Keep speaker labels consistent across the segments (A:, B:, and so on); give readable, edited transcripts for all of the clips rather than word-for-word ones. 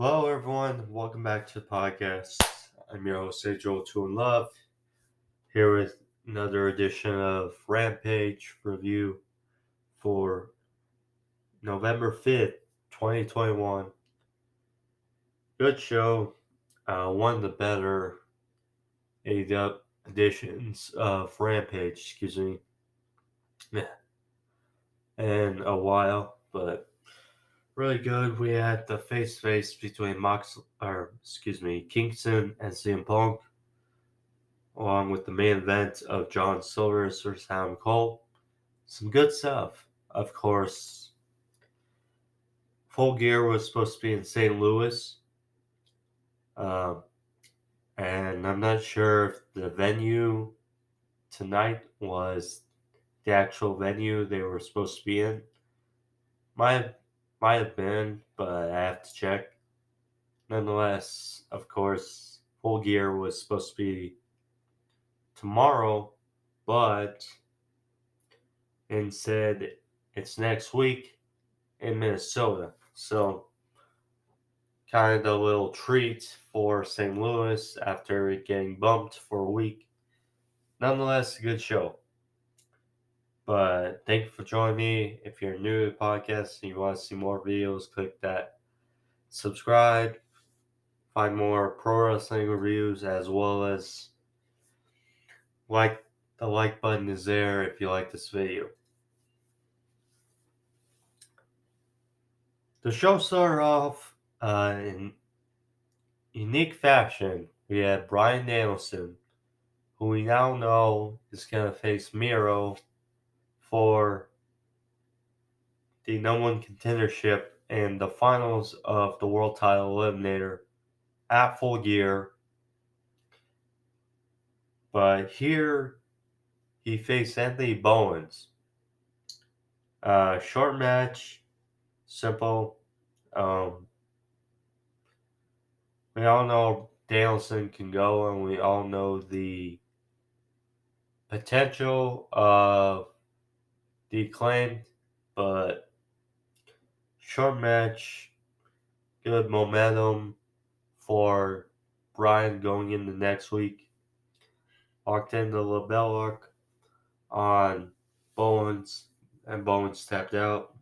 A: Hello, everyone. Welcome back to the podcast. I'm your host, Joel Two in Love, here with another edition of Rampage review for November 5th, 2021. Good show. One of the better AEW editions of Rampage, in a while, but really good. We had the face-to-face between Kingston and CM Punk, along with the main event of John Silver's versus Adam Cole. Some good stuff. Of course, Full Gear was supposed to be in St. Louis, um, and I'm not sure if the venue tonight was the actual venue they were supposed to be in. Might might have been, but I have to check. Nonetheless, of course, Full Gear was supposed to be tomorrow, but instead it's next week in Minnesota. So, kind of a little treat for St. Louis after getting bumped for a week. Nonetheless, a good show. But thank you for joining me. If you're new to the podcast and you want to see more videos, click that subscribe. Find more pro wrestling reviews as well as like the like button is there if you like this video. The show started off in unique fashion. We had Bryan Danielson, who we now know is going to face Miro for the number one contendership in the finals of the World Title Eliminator at Full Gear. But here he faced Anthony Bowens. Short match, simple. We all know Danielson can go, and we all know the potential of the Acclaimed, but short match, good momentum for Bryan going into next week. Locked into the LaBelle lock on Bowens, and Bowens tapped out.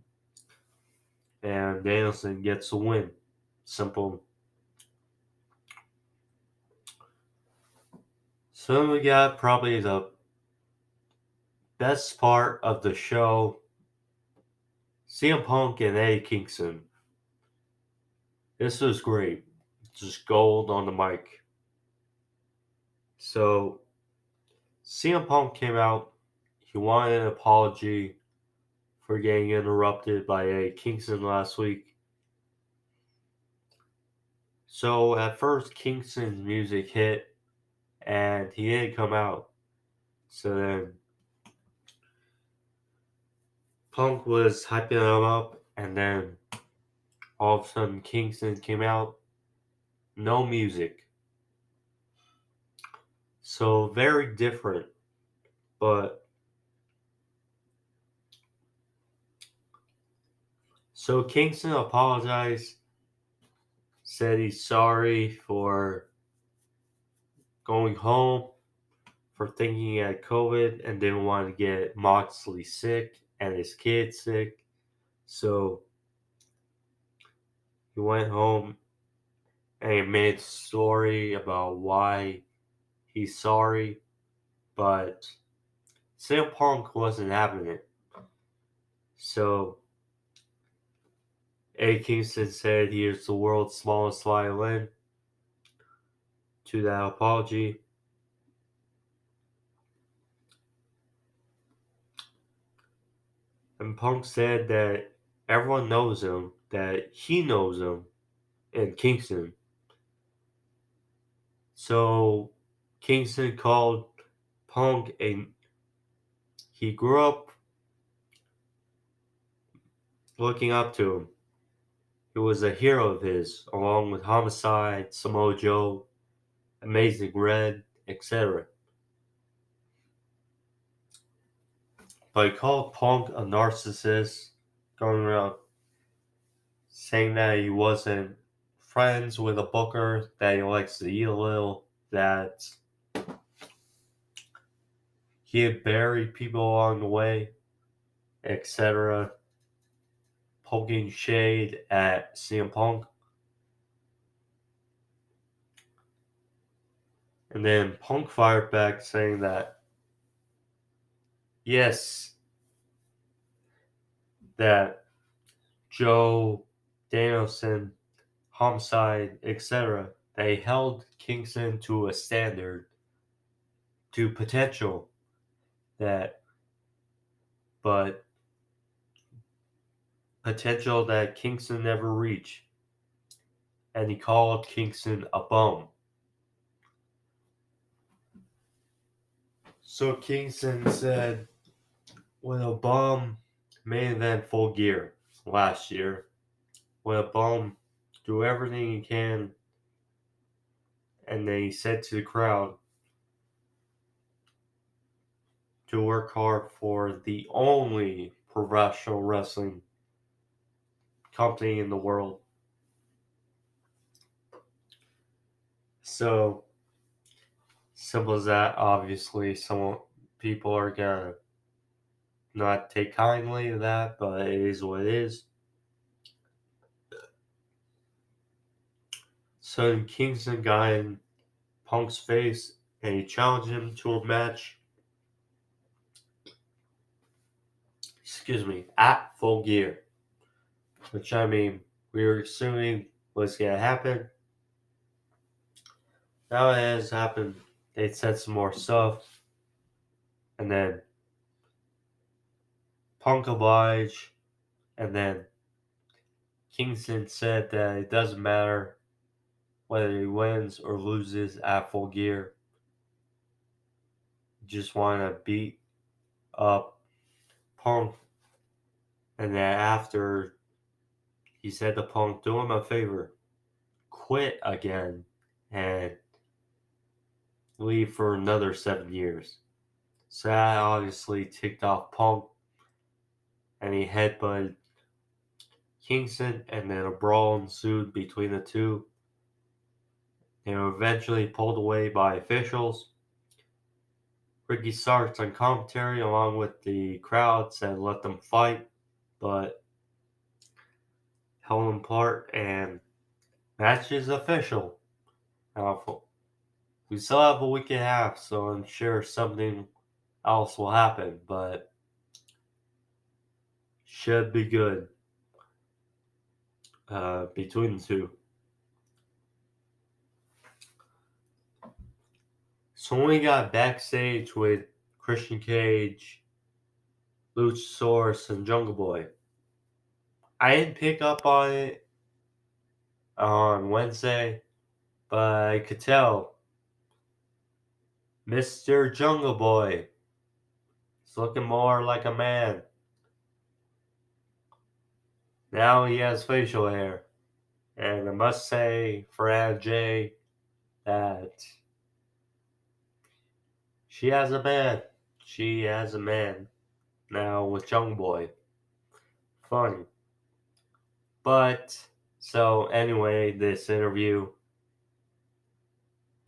A: And Danielson gets a win. Simple. So we got probably the best part of the show, CM Punk and Eddie Kingston. This was great. Just gold on the mic. So CM Punk came out. He wanted an apology for getting interrupted by Eddie Kingston last week. So at first, Kingston's music hit, and he didn't come out. So then Punk was hyping him up, and then all of a sudden Kingston came out. No music. So very different, but so Kingston apologized, said he's sorry for going home, for thinking he had COVID and didn't want to get Moxley sick and his kid sick. So he went home and he made a story about why he's sorry, but CM Punk wasn't having it. So A. Kingston said he is the world's smallest violin to that apology. And Punk said that everyone knows him, that he knows him in Kingston. So Kingston called Punk he grew up looking up to him. He was a hero of his, along with Homicide, Samoa Joe, Amazing Red, etc. But he called Punk a narcissist, going around saying that he wasn't friends with a booker that he likes to eat a little, that he had buried people along the way, etc., poking shade at CM Punk. And then Punk fired back saying that, yes, that Joe, Danielson, Homicide, etc., they held Kingston to a standard, to potential, that, but potential that Kingston never reached. And he called Kingston a bum. So Kingston said, when a bum main event Full Gear last year, when a bum do everything he can, and then he said to the crowd to work hard for the only professional wrestling company in the world. So simple as that. Obviously, some people are gonna not take kindly to that, but it is what it is. So Kingston got in Punk's face and he challenged him to a match. Excuse me, at Full Gear. Which, I mean, we were assuming was gonna happen. Now it has happened. They said some more stuff. And then Punk obliged. And then Kingston said that it doesn't matter whether he wins or loses at Full Gear. He just want to beat up Punk. And then after, he said to Punk, do him a favor, quit again and leave for another 7 years. So that obviously ticked off Punk, and he headbutted Kingston, and then a brawl ensued between the two. They were eventually pulled away by officials. Ricky Starks on commentary, along with the crowd, said let them fight, but held them apart, and match is official. Now, we still have a week and a half, so I'm sure something else will happen, but should be good between the two. So when we got backstage with Christian Cage, Luchasaurus, and Jungle Boy, I didn't pick up on it on Wednesday, but I could tell Mr. Jungle Boy is looking more like a man. Now he has facial hair. And I must say for Anna Jay that she has a man. She has a man now with Jungle Boy. Funny. But, so anyway, this interview,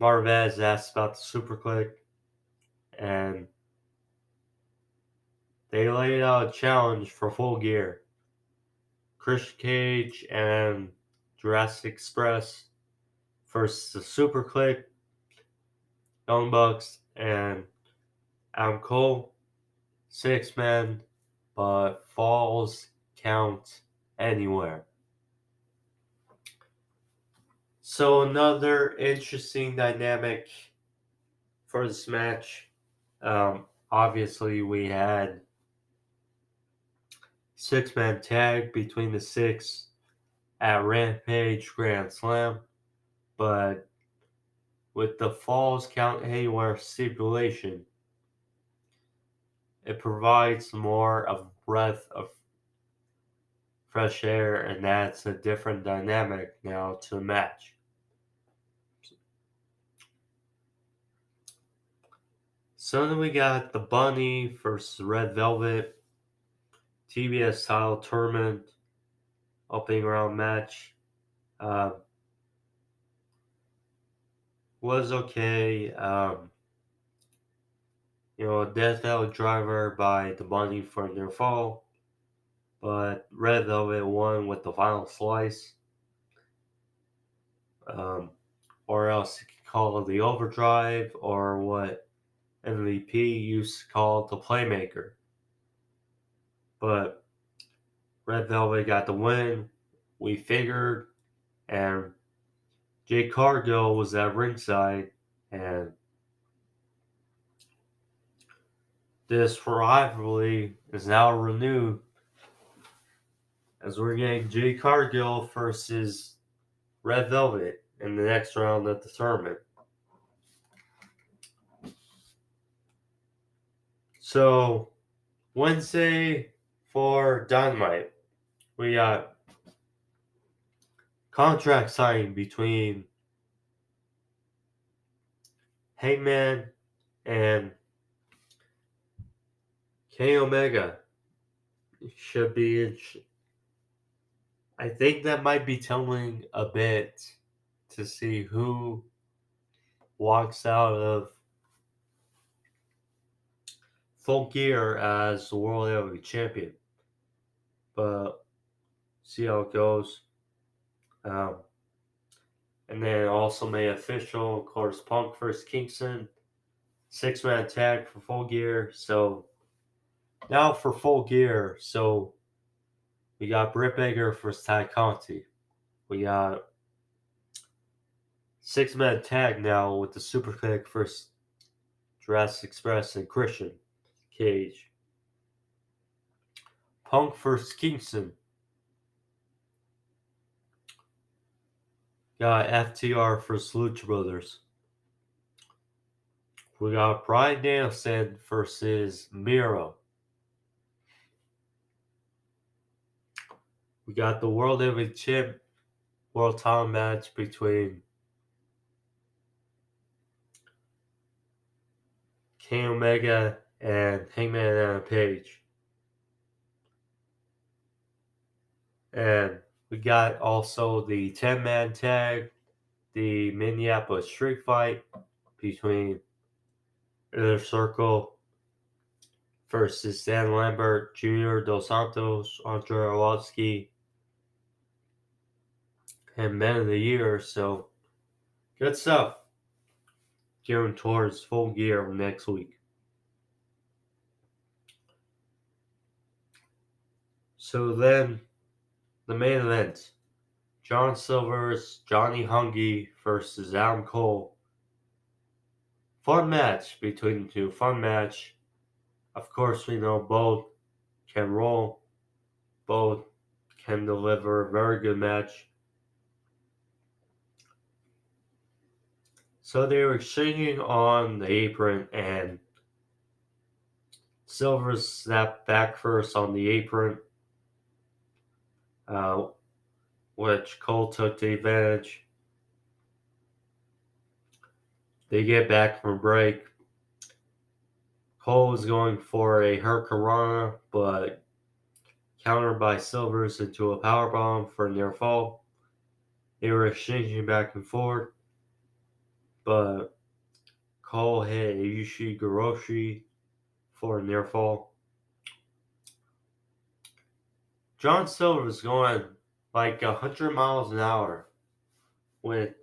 A: Marvez asked about the Super Click, and they laid out a challenge for Full Gear. Christian Cage and Jurassic Express versus the Super Click, Young Bucks, and Adam Cole. 6 men, but falls count anywhere. So another interesting dynamic for this match. Obviously, we had 6-man tag between the 6 at Rampage Grand Slam, but with the falls count anywhere stipulation, it provides more of a breath of fresh air, and that's a different dynamic now to the match. So then we got the Bunny versus Red Velvet TBS title tournament opening round match. was okay. A Death Valley Driver by the Money for their fall, but Red Velvet won with the final slice. Um, or else you could call it the Overdrive, or what MVP used to call the Playmaker. But Red Velvet got the win. We figured, and Jay Cargill was at ringside, and this rivalry is now renewed as we're getting Jay Cargill versus Red Velvet in the next round of the tournament. So, Wednesday for Dynamite, we got contract signing between Hangman and Kenny Omega. Should be. I think that might be telling a bit to see who walks out of Full Gear as the World Heavyweight Champion. But see how it goes. Um, and then also made official, of course, Punk versus Kingston. 6-man tag for Full Gear. So now for Full Gear, so we got Britt Baker versus Ty Conti. We got 6-man tag now with the Super Kick versus Jurassic Express and Christian Cage. Punk versus Kingston. Got FTR versus Lucha Brothers. We got Bryan Danielson versus Miro. We got the World Heavyweight Champ World Title match between Kenny Omega and Hangman Adam Page. And we got also the 10-man tag, the Minneapolis Street Fight between Inner Circle versus Dan Lambert, Jr., Dos Santos, Andre Arlovsky, and Men of the Year. So, good stuff. Gearing towards Full Gear next week. So then, the main event. John Silver's Johnny Hungy versus Adam Cole. Fun match between the two. Fun match. Of course, we know both can roll. Both can deliver a very good match. So they were exchanging on the apron, and Silver snapped back first on the apron, uh, which Cole took the advantage. They get back from break. Cole was going for a Hurricanrana, but countered by Silvers into a powerbomb for a near fall. They were exchanging back and forth, but Cole hit a Ushigoroshi for a near fall. John Silver was going like 100 miles an hour with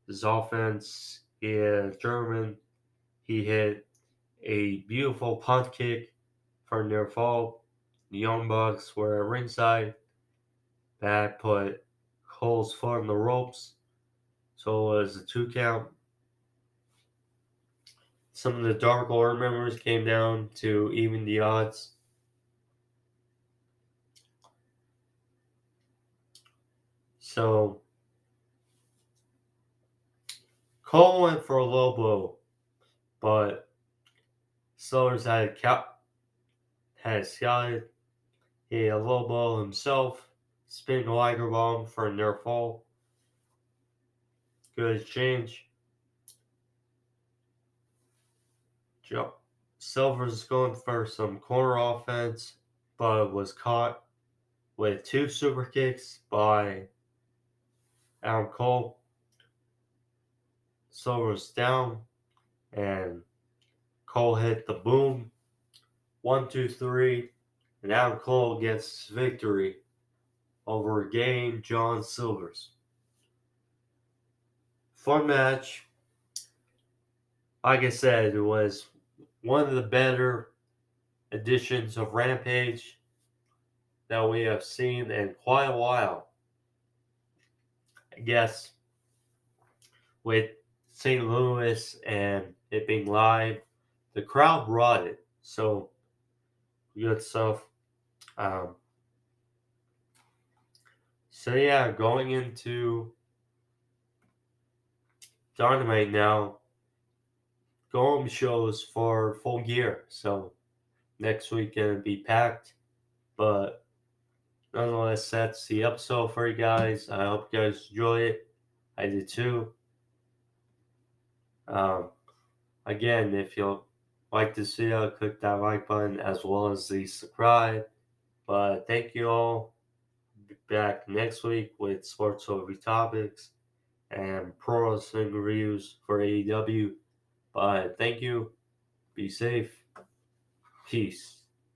A: his offense. He had German. He hit a beautiful punt kick for a near fall. The Young Bucks were at ringside. That put Cole's foot on the ropes. So it was a 2 count. Some of the Dark Order members came down to even the odds. So Cole went for a low blow, but Sellers had scouted. He had a low blow himself, spinning a Liger bomb for a near fall. Good exchange. Silver's going for some corner offense, but was caught with 2 super kicks by Adam Cole. Silver's down, and Cole hit the boom. 1, 2, 3, and Adam Cole gets victory over Game John Silver's. Fun match. Like I said, it was one of the better editions of Rampage that we have seen in quite a while. I guess with St. Louis and it being live, the crowd brought it. So good stuff. Um, so yeah, going into Dynamite now, go home shows for Full Gear. So next week gonna be packed, but nonetheless, that's the episode for you guys. I hope you guys enjoy it. I did too. Um, Again, if you like this video, click that like button as well as the subscribe. But thank you all. Be back next week with sports over topics and pro wrestling reviews for AEW. But thank you. Be safe. Peace.